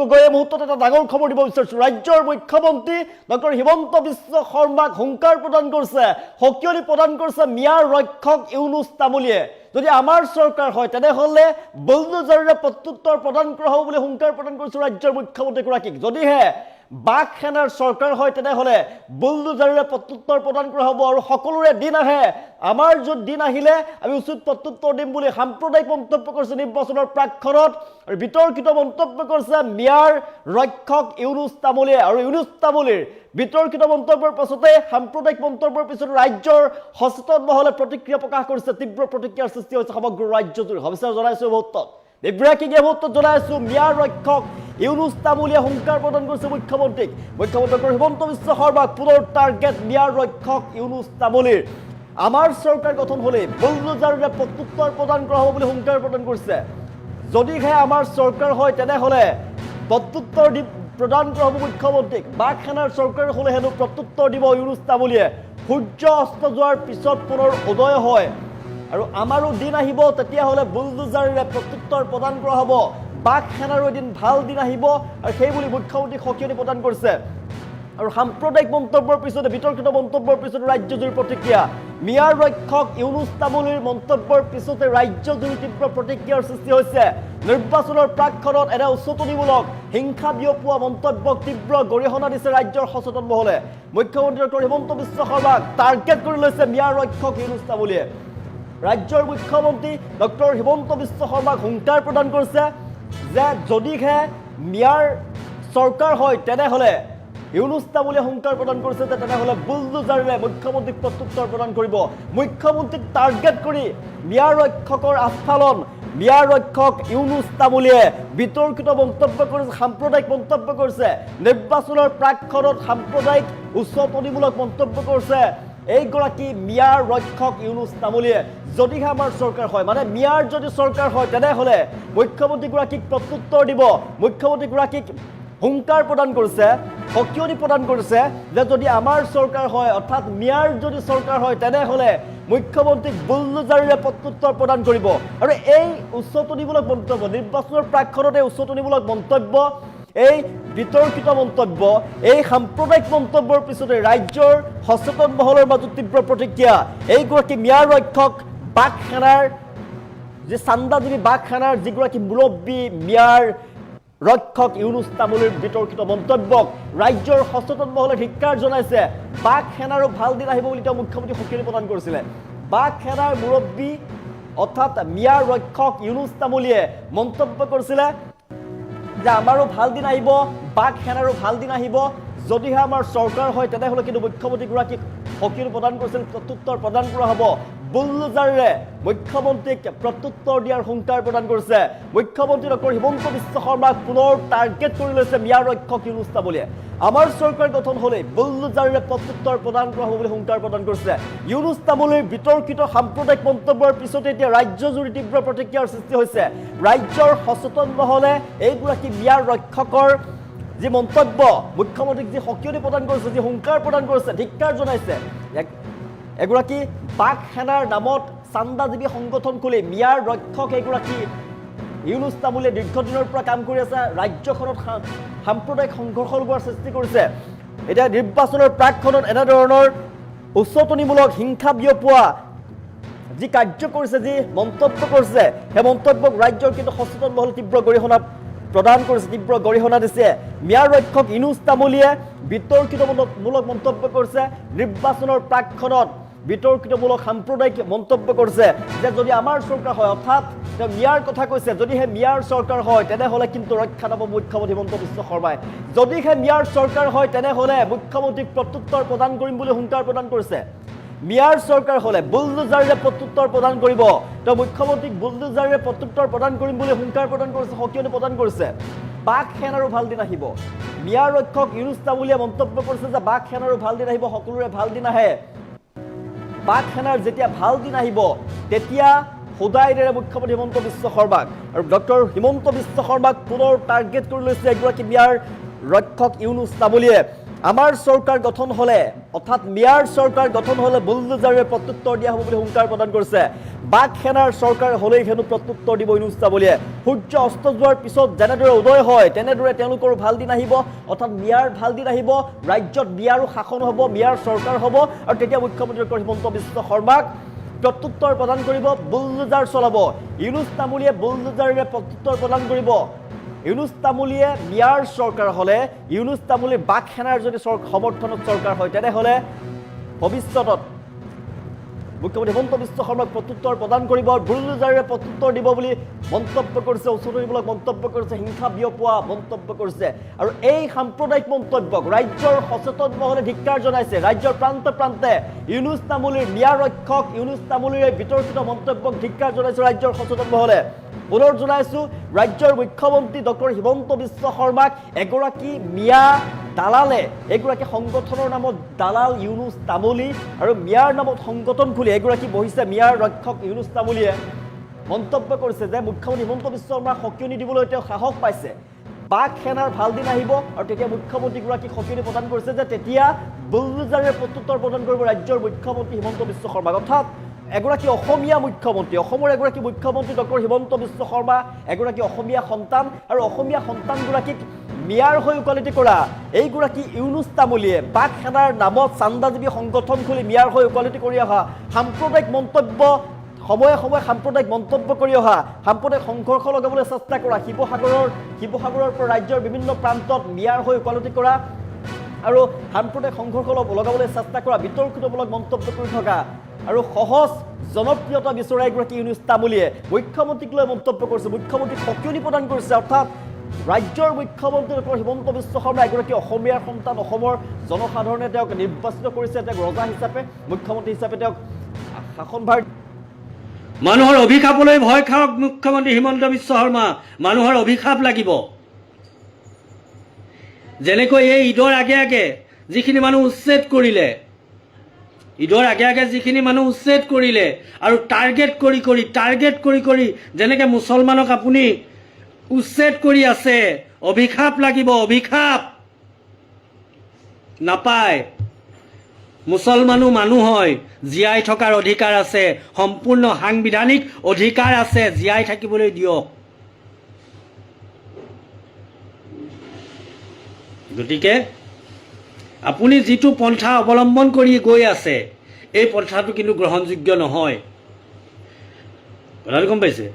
গগৈ এই মুহূৰ্তত এটা ডাঙৰ খবৰ দিব বিচাৰিছোঁ ৰাজ্যৰ মুখ্যমন্ত্ৰী ডক্টৰ হিমন্ত বিশ্ব শৰ্মাক হুংকাৰ প্ৰদান কৰিছে সকিয়নি প্ৰদান কৰিছে মিয়াৰ ৰক্ষক ইউনুছ তামুলীয়ে যদি আমাৰ চৰকাৰ হয় তেনেহ'লে বুলডোজাৰেৰে প্ৰত্যুত্তৰ প্ৰদান কৰা হ'ব বুলি হুংকাৰ প্ৰদান কৰিছে ৰাজ্যৰ মুখ্যমন্ত্ৰীগৰাকীক যদিহে বাক সেনাৰ চৰকাৰ হয় তেনেহ'লে বুলডোজাৰেৰে প্ৰত্যুত্তৰ প্ৰদান কৰা হ'ব আৰু সকলোৰে দিন আহে আমাৰ য'ত দিন আহিলে আমি উচিত প্ৰত্যুত্তৰ দিম বুলি সাম্প্ৰদায়িক মন্তব্য কৰিছে নিৰ্বাচনৰ প্ৰাক্ষণত আৰু বিতৰ্কিত মন্তব্য কৰিছে মিয়াৰ ৰক্ষক ইউনুছ তামুলীয়ে আৰু ইউনুছ তামুলীৰ বিতৰ্কিত মন্তব্যৰ পাছতে সাম্প্ৰদায়িক মন্তব্যৰ পিছত ৰাজ্যৰ সচেতন মহলে প্ৰতিক্ৰিয়া প্ৰকাশ কৰিছে তীব্ৰ প্ৰতিক্ৰিয়াৰ সৃষ্টি হৈছে সমগ্ৰ ৰাজ্যজুৰি সবিচাৰ জনাইছোঁ মুহূৰ্তত ব্ৰেকিং মুহূৰ্তত জনাইছোঁ মিয়াৰ ৰক্ষক ইউনুছ তামুলীয়ে হুংকাৰ প্ৰদান কৰিছে মুখ্যমন্ত্ৰীক মুখ্যমন্ত্ৰী হিমন্ত বিশ্ব শৰ্মাক পুনৰ টাৰ্গেট মিয়াৰ ৰক্ষক ইউনুছ তামুলীৰ আমাৰ চৰকাৰ গঠন হ'লে বুলডোজাৰেৰে প্ৰত্যুত্তৰ প্ৰদান কৰা হ'ব বুলি হুংকাৰ প্ৰদান কৰিছে যদিহে আমাৰ চৰকাৰ হয় তেনেহ'লে প্ৰত্যুত্তৰ প্ৰদান কৰা হ'ব মুখ্যমন্ত্ৰীক বাক সেনাৰ চৰকাৰ হ'লে হেনো প্ৰত্যুত্তৰ দিব ইউনুছ তামুলীয়ে সূৰ্য অস্ত যোৱাৰ পিছত পুনৰ উদয় হয় আৰু আমাৰো দিন আহিব তেতিয়াহ'লে বুলডোজাৰেৰে প্ৰত্যুত্তৰ প্ৰদান কৰা হ'ব বাক সেনাৰো এদিন ভাল দিন আহিব আৰু সেইবুলি মুখ্যমন্ত্ৰীক সকিয়নি প্ৰদান কৰিছে আৰু সাম্প্ৰদায়িক মন্তব্যৰ পিছতে বিতৰ্কিত মন্তব্যৰ পিছতে ৰাজ্যজুৰি প্ৰতিক্ৰিয়া মিয়াৰ ৰক্ষক ইউনুছ তামুলীৰ মন্তব্যৰ পিছতে ৰাজ্যজুৰি তীব্ৰ প্ৰতিক্ৰিয়াৰ সৃষ্টি হৈছে নিৰ্বাচনৰ প্ৰাক্ষণত এনে উচতনিমূলক হিংসা বিয়পোৱা মন্তব্যক তীব্ৰ গৰিহণা দিছে ৰাজ্যৰ সচেতন মহলে মুখ্যমন্ত্ৰী ডক্টৰ হিমন্ত বিশ্ব শৰ্মাক টাৰ্গেট কৰি লৈছে মিয়াৰ ৰক্ষক ইউনুছ তামুলীয়ে ৰাজ্যৰ মুখ্যমন্ত্ৰী ডক্টৰ হিমন্ত বিশ্ব শৰ্মাক হুংকাৰ প্ৰদান কৰিছে যে যদিহে মিয়াৰ চৰকাৰ হয় তেনেহ'লে ইউনুছ তামুলীয়ে হুংকাৰ প্ৰদান কৰিছে যে তেনেহ'লে বুলডোজাৰেৰে মুখ্যমন্ত্ৰীক প্ৰত্যুত্তৰ প্ৰদান কৰিব মুখ্যমন্ত্ৰীক টাৰ্গেট কৰি মিয়াৰ ৰক্ষকৰ আস্ফালন মিয়াৰ ৰক্ষক ইউনুছ তামুলীয়ে বিতৰ্কিত মন্তব্য কৰিছে সাম্প্ৰদায়িক মন্তব্য কৰিছে নিৰ্বাচনৰ প্ৰাক্ষণত সাম্প্ৰদায়িক উচতনিমূলক মন্তব্য কৰিছে এইগৰাকী মিয়াৰ ৰক্ষক ইউনুছ তামুলীয়ে যদিহে আমাৰ চৰকাৰ হয় মানে মিয়াৰ যদি চৰকাৰ হয় তেনেহ'লে মুখ্যমন্ত্ৰীগৰাকীক প্ৰত্যুত্তৰ দিব মুখ্যমন্ত্ৰীগৰাকীক হুংকাৰ প্ৰদান কৰিছে সকিয়নি প্ৰদান কৰিছে যে যদি আমাৰ চৰকাৰ হয় অৰ্থাৎ মিয়াৰ যদি চৰকাৰ হয় তেনেহ'লে মুখ্যমন্ত্ৰীক বুলডোজাৰেৰে প্ৰত্যুত্তৰ প্ৰদান কৰিব আৰু এই উচতনিমূলক মন্তব্য নিৰ্বাচনৰ প্ৰাক্ষণতে উচতনিমূলক মন্তব্য এই বিতৰ্কিত মন্তব্য এই সাম্প্ৰদায়িক মন্তব্যৰ পিছতে ৰাজ্যৰ সচেতন মহলৰ মাজত তীব্ৰ প্ৰতিক্ৰিয়া এইগৰাকী মিয়াৰ ৰক্ষক বাক সেনাৰ যে চান্দাজীৱী বাক সেনাৰ যিগৰাকী মুৰব্বী মিয়াৰ ৰক্ষক ইউনুছ তামুলীৰ বিতৰ্কিত মন্তব্যক ৰাজ্যৰ সচেতন মহলে ধিক্কাৰ জনাইছে বাক সেনাৰো ভাল দিন আহিব বুলি তেওঁ মুখ্যমন্ত্ৰী সকিয়নি প্ৰদান কৰিছিলে বাক সেনাৰ মুৰব্বী অৰ্থাৎ মিয়াৰ ৰক্ষক ইউনুছ তামুলীয়ে মন্তব্য কৰিছিলে যে আমাৰো ভাল দিন আহিব বাক সেনাৰো ভাল দিন আহিব যদিহে আমাৰ চৰকাৰ হয় তেনেহ'লে কিন্তু মুখ্যমন্ত্ৰীগৰাকীক সকিয়নি প্ৰদান কৰিছিল প্ৰত্যুত্তৰ প্ৰদান কৰা হ'ব বুলডোজাৰেৰে মুখ্যমন্ত্ৰীক প্ৰত্যুত্তৰ দিয়াৰ হুংকাৰ প্ৰদান কৰিছে মুখ্যমন্ত্ৰী ডক্টৰ হিমন্ত বিশ্ব শৰ্মাক পুনৰ টাৰ্গেট কৰি লৈছে মিয়াৰ ৰক্ষক ইউনুছ তামুলীয়ে আমাৰ চৰকাৰ গঠন হ'লে বুলডোজাৰেৰে প্ৰত্যুত্তৰ প্ৰদান কৰা হ'ব বুলি হুংকাৰ প্ৰদান কৰিছে ইউনুছ তামুলীৰ বিতৰ্কিত সাম্প্ৰদায়িক মন্তব্যৰ পিছতে এতিয়া ৰাজ্যজুৰি তীব্ৰ প্ৰতিক্ৰিয়াৰ সৃষ্টি হৈছে ৰাজ্যৰ সচেতন মহলে এইগৰাকী মিয়াৰ ৰক্ষকৰ যি মন্তব্য মুখ্যমন্ত্ৰীক যি সকিয়নি প্ৰদান কৰিছে যি হুংকাৰ প্ৰদান কৰিছে ধিক্কাৰ জনাইছে এগৰাকী বাক সেনাৰ নামত চান্দাজীৱী সংগঠন খুলি মিয়াৰ ৰক্ষক এগৰাকী ইউনুছ তামুলীয়ে দীৰ্ঘদিনৰ পৰা কাম কৰি আছে ৰাজ্যখনত সাম্প্ৰদায়িক সংঘৰ্ষ লগোৱাৰ সৃষ্টি কৰিছে এতিয়া নিৰ্বাচনৰ প্ৰাক্ষণত এনেধৰণৰ উচতনিমূলক হিংসা বিয়পোৱা যি কাৰ্য কৰিছে যি মন্তব্য কৰিছে সেই মন্তব্যক ৰাজ্যৰ কিন্তু সচেতন মহলে তীব্ৰ গৰিহণা প্ৰদান কৰিছে তীব্ৰ গৰিহণা দিছে মিয়াৰ ৰক্ষক ইউনুছ তামুলীয়ে বিতৰ্কিতমূলক মন্তব্য কৰিছে নিৰ্বাচনৰ প্ৰাক্ষণত বিতৰ্কিতমূলক সাম্প্ৰদায়িক মন্তব্য কৰিছে যে যদি আমাৰ চৰকাৰ হয় অৰ্থাৎ তেওঁ মিয়াৰ কথা কৈছে যদিহে মিয়াৰ চৰকাৰ হয় তেনেহ'লে কিন্তু ৰক্ষা নাপাব মুখ্যমন্ত্ৰী হিমন্ত বিশ্ব শৰ্মাই যদিহে মিয়াৰ চৰকাৰ হয় তেনেহ'লে মুখ্যমন্ত্ৰীক প্ৰত্যুত্তৰ প্ৰদান কৰিম বুলি হুংকাৰ প্ৰদান কৰিছে মিয়াৰ চৰকাৰ হ'লে বুলডোজাৰেৰে প্ৰত্যুত্তৰ প্ৰদান কৰিব তেওঁ মুখ্যমন্ত্ৰীক বুলডোজাৰেৰে প্ৰত্যুত্তৰ প্ৰদান কৰিম বুলি হুংকাৰ প্ৰদান কৰিছে সকিয়নি প্ৰদান কৰিছে বাক সেনাৰো ভাল দিন আহিব মিয়াৰ ৰক্ষক ইউনুছ তামুলীয়ে মন্তব্য কৰিছে যে বাক সেনাৰো ভাল দিন আহিব সকলোৰে ভাল দিন আহে বাক সেনাৰ যেতিয়া ভাল দিন আহিব তেতিয়া সদায় দেৰে মুখ্যমন্ত্ৰী হিমন্ত বিশ্ব শৰ্মাক আৰু ডক্টৰ হিমন্ত বিশ্ব শৰ্মাক পুনৰ টাৰ্গেট কৰি লৈছে এগৰাকী মিয়াৰ ৰক্ষক ইউনুছ তামুলীয়ে আমাৰ চৰকাৰ গঠন হলে অৰ্থাৎ মিয়াৰ চৰকাৰ গঠন হলে বুলডোজাৰে প্ৰত্যুত্তৰ দিয়া হ'ব বুলি হুংকাৰ প্ৰদান কৰিছে বাক সেনাৰ চৰকাৰ হলেই হেনো প্ৰত্যুত্তৰ দিব ইউনুছ তামুলীয়ে সূৰ্য অস্ত যোৱাৰ পিছত যেনেদৰে উদয় হয় তেনেদৰে তেওঁলোকৰ ভাল দিন আহিব অৰ্থাৎ মিয়াৰ ভাল দিন আহিব ৰাজ্যত মিয়াৰো শাসন হ'ব মিয়াৰ চৰকাৰ হ'ব আৰু তেতিয়া মুখ্যমন্ত্ৰী ডক্টৰ হিমন্ত বিশ্ব শৰ্মাক প্ৰত্যুত্তৰ প্ৰদান কৰিব বুলডোজাৰ চলাব ইউনুছ তামুলীয়ে বুলডোজাৰে প্ৰত্যুত্তৰ প্ৰদান কৰিব ইউনুছ তামুলীয়ে মিয়াৰ চৰকাৰ হলে ইউনুছ তামুলীৰ বাক সেনাৰ যদি সমৰ্থনত চৰকাৰ হয় তেনেহলে ভৱিষ্যতত মুখ্যমন্ত্ৰী হিমন্ত বিশ্ব শৰ্মাক প্ৰত্যুত্তৰ প্ৰদান কৰিব বুলডোজাৰে প্ৰত্যুত্তৰ দিব বুলি মন্তব্য কৰিছে উচতনিমূলক মন্তব্য কৰিছে হিংসা বিয়পোৱা মন্তব্য কৰিছে আৰু এই সাম্প্ৰদায়িক মন্তব্যক ৰাজ্যৰ সচেতন মহলে ধিক্কাৰ জনাইছে ৰাজ্যৰ প্ৰান্তে প্ৰান্তে ইউনুছ তামুলীৰ মিয়া ৰক্ষক ইউনুছ তামুলীৰ বিতৰ্কিত মন্তব্যক ধিক্কাৰ জনাইছে ৰাজ্যৰ সচেতন মহলে পুনৰ জনাইছো ৰাজ্যৰ মুখ্যমন্ত্ৰী ডক্টৰ হিমন্ত বিশ্ব শৰ্মাক এগৰাকী মিয়া দালালে এগৰাকী সংগঠনৰ নামত দালাল ইউনুছ তামুলী আৰু মিয়াৰ নামত সংগঠন খুলি এগৰাকী বহিছে মিয়াৰ ৰক্ষক ইউনুছ তামুলীয়ে মন্তব্য কৰিছে যে মুখ্যমন্ত্ৰী হিমন্ত বিশ্ব শৰ্মাক সকিয়নি দিবলৈ তেওঁ সাহস পাইছে বাক সেনাৰ ভাল দিন আহিব আৰু তেতিয়া মুখ্যমন্ত্ৰীগৰাকীক সকিয়নি প্ৰদান কৰিছে যে তেতিয়া বুলডোজাৰে প্ৰত্যুত্তৰ প্ৰদান কৰিব ৰাজ্যৰ মুখ্যমন্ত্ৰী হিমন্ত বিশ্ব শৰ্মাক অৰ্থাৎ এগৰাকী অসমীয়া মুখ্যমন্ত্ৰী অসমৰ এগৰাকী মুখ্যমন্ত্ৰী ডক্টৰ হিমন্ত বিশ্ব শৰ্মা এগৰাকী অসমীয়া সন্তান আৰু অসমীয়া সন্তানগৰাকীক মিয়াৰ হৈ ওকালতি কৰা এইগৰাকী ইউনুছ তামুলীয়ে বাক সেনাৰ নামত চান্দাজীৱী সংগঠন খুলি মিয়াৰ হৈ ওকালতি কৰি অহা সাম্প্ৰদায়িক মন্তব্য সময়ে সময়ে সাম্প্ৰদায়িক মন্তব্য কৰি অহা সাম্প্ৰদায়িক সংঘৰ্ষ লগাবলৈ চেষ্টা কৰা শিৱসাগৰৰ পৰা ৰাজ্যৰ বিভিন্ন প্ৰান্তত মিয়াৰ হৈ ওকালতি কৰা আৰু সাম্প্ৰদায়িক সংঘৰ্ষ লগাবলৈ চেষ্টা কৰা বিতৰ্কিতমূলক মন্তব্য কৰি থকা আৰু সহজ জনপ্ৰিয়তা বিচৰা এগৰাকী ইউনুছ তামুলীয়ে মুখ্যমন্ত্ৰীক লৈ মন্তব্য কৰিছে মুখ্যমন্ত্ৰীক সকিয়নি প্ৰদান কৰিছে অৰ্থাৎ ৰাজ্যৰ মুখ্যমন্ত্ৰী ডক্টৰ হিমন্ত বিশ্ব শৰ্মা এগৰাকী অসমীয়াৰ সন্তান অসমৰ জনসাধাৰণে তেওঁক নিৰ্বাচিত কৰিছে তেওঁক ৰজা হিচাপে মুখ্যমন্ত্ৰী হিচাপে তেওঁক শাসনভাৰ মানুহৰ অভিশাপলৈ ভয় খাওক মুখ্যমন্ত্ৰী হিমন্ত বিশ্ব শৰ্মা মানুহৰ অভিশাপ লাগিব যেনেকৈ এই ঈদৰ আগে আগে যিখিনি মানুহ উচ্ছেদ কৰিলে যিখিনি মানুহ উচ্ছেদ কৰিলে আৰু টাৰ্গেট কৰি যেনেকৈ মুছলমানক আপুনি উচ্ছেদ কৰি আছে অভিশাপ লাগিব অভিশাপ নাপায় মুছলমানো মানুহ হয় জীয়াই থকাৰ অধিকাৰ আছে সম্পূৰ্ণ সাংবিধানিক অধিকাৰ আছে জীয়াই থাকিবলৈ দিয়ক গতিকে আপুনি যিটো পন্থা অৱলম্বন কৰি গৈ আছে এই পন্থাটো কিন্তু গ্ৰহণযোগ্য নহয় কথাটো গম পাইছে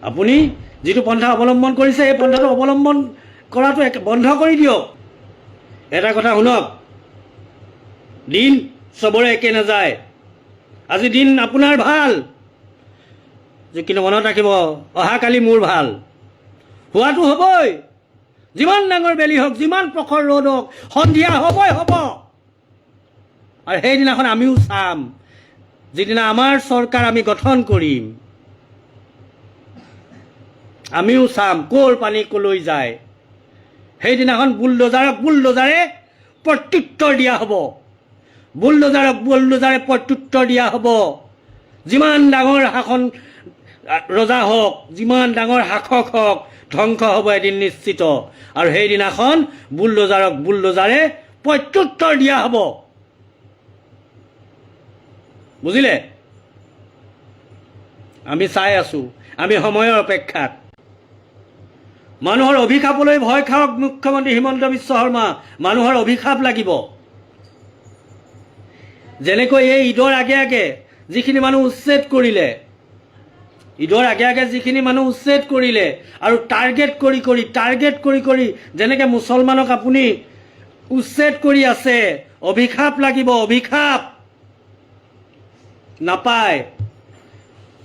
আপুনি যিটো পন্থা অৱলম্বন কৰিছে এই পন্থাটো অৱলম্বন কৰাটো বন্ধ কৰি দিয়ক এটা কথা শুনক দিন চবৰে একে নাযায় আজি দিন আপোনাৰ ভাল কিন্তু মনত ৰাখিব অহাকালি মোৰ ভাল হোৱাটো হ'বই যিমান ডাঙৰ বেলি হওক যিমান প্ৰখৰ ৰ'দ হওক সন্ধিয়া হ'বই হ'ব আৰু সেইদিনাখন আমিও চাম যিদিনা আমাৰ চৰকাৰ আমি গঠন কৰিম আমিও চাম ক'ৰ পানী ক'লৈ যায় সেইদিনাখন বুলডোজাৰে প্ৰত্যুত্তৰ দিয়া হ'ব বুলডোজাৰে প্ৰত্যুত্তৰ দিয়া হ'ব যিমান ডাঙৰ শাসন ৰজা হওক যিমান ডাঙৰ শাসক হওক ধ্বংস হ'ব এদিন নিশ্চিত আৰু সেইদিনাখন বুলডোজাৰে প্ৰত্যুত্তৰ দিয়া হ'ব বুজিলে আমি চাই আছোঁ আমি সময়ৰ অপেক্ষাত মানুহৰ অভিশাপলৈ ভয় খাওক মুখ্যমন্ত্ৰী হিমন্ত বিশ্ব শৰ্মা মানুহৰ অভিশাপ লাগিব যেনেকৈ এই ঈদৰ আগে আগে যিখিনি মানুহ উচ্ছেদ কৰিলে আৰু টাৰ্গেট কৰি যেনেকৈ মুছলমানক আপুনি উচ্ছেদ কৰি আছে অভিশাপ লাগিব অভিশাপ নাপায়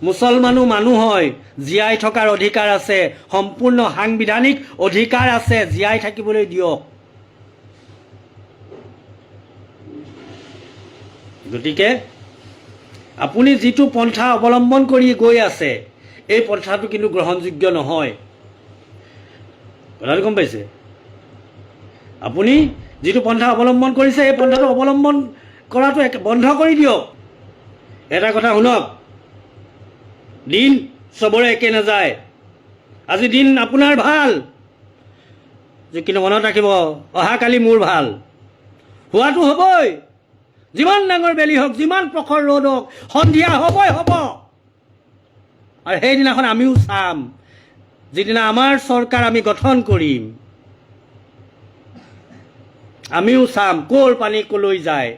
মুছলমানো মানুহ হয় জীয়াই থকাৰ অধিকাৰ আছে সম্পূৰ্ণ সাংবিধানিক অধিকাৰ আছে জীয়াই থাকিবলৈ দিয়ক গতিকে আপুনি যিটো পন্থা অৱলম্বন কৰি গৈ আছে এই পন্থাটো কিন্তু গ্ৰহণযোগ্য নহয় কথাটো গম পাইছে আপুনি যিটো পন্থা অৱলম্বন কৰিছে এই পন্থাটো অৱলম্বন কৰাটো বন্ধ কৰি দিয়ক এটা কথা শুনক দিন চবৰে একে নাযায় আজি দিন আপোনাৰ ভাল কিন্তু মনত ৰাখিব, অহাকালি মোৰ ভাল হোৱাটো হ'বই। যিমান ডাঙৰ বেলি হওক, যিমান প্ৰখৰ ৰ'দ হওক, সন্ধিয়া হ'বই হ'ব। আৰু সেইদিনাখন আমিও চাম, যিদিনা আমাৰ চৰকাৰ আমি গঠন কৰিম, আমিও চাম ক'ৰ পানী ক'লৈ যায়।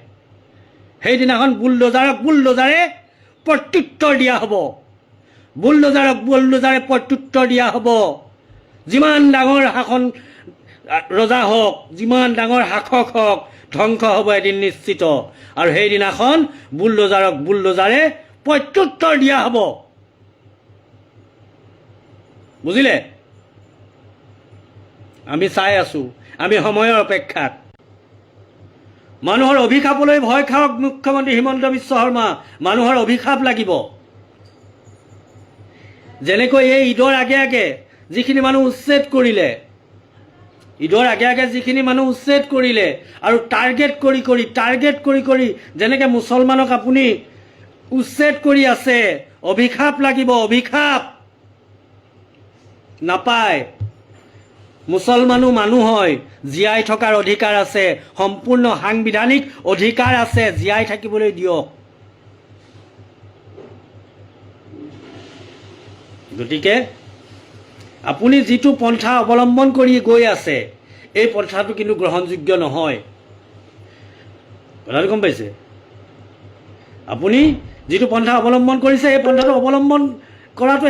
সেইদিনাখন বুলডোজাৰে প্ৰত্যুত্তৰ দিয়া হ'ব। বুলডোজাৰে প্ৰত্যুত্তৰ দিয়া হ'ব। যিমান ডাঙৰ শাসন ৰজা হওক, যিমান ডাঙৰ শাসক হওক, ধ্বংস হ'ব এদিন নিশ্চিত। আৰু সেইদিনাখন বুলডোজাৰে প্ৰত্যুত্তৰ দিয়া হ'ব। বুজিলে? আমি চাই আছো, আমি সময়ৰ অপেক্ষাত। মানুহৰ অভিশাপলৈ ভয় খাওক মুখ্যমন্ত্ৰী হিমন্ত বিশ্ব শৰ্মা। মানুহৰ অভিশাপ লাগিব। যেনেকৈ এই ঈদৰ আগে আগে যিখিনি মানুহ উচ্ছেদ কৰিলে, আৰু টাৰ্গেট কৰি যেনেকৈ মুছলমানক আপুনি উচ্ছেদ কৰি আছে, অভিশাপ লাগিব, অভিশাপ নাপায়। মুছলমানো মানুহ হয়, জীয়াই থকাৰ অধিকাৰ আছে, সম্পূৰ্ণ সাংবিধানিক অধিকাৰ আছে, জীয়াই থাকিবলৈ দিয়ক। গতিকে আপুনি যিটো পন্থা অৱলম্বন কৰি গৈ আছে, এই পন্থাটো কিন্তু গ্ৰহণযোগ্য নহয়। কথাটো গম পাইছে? আপুনি যিটো পন্থা অৱলম্বন কৰিছে, এই পন্থাটো অৱলম্বন কৰাটো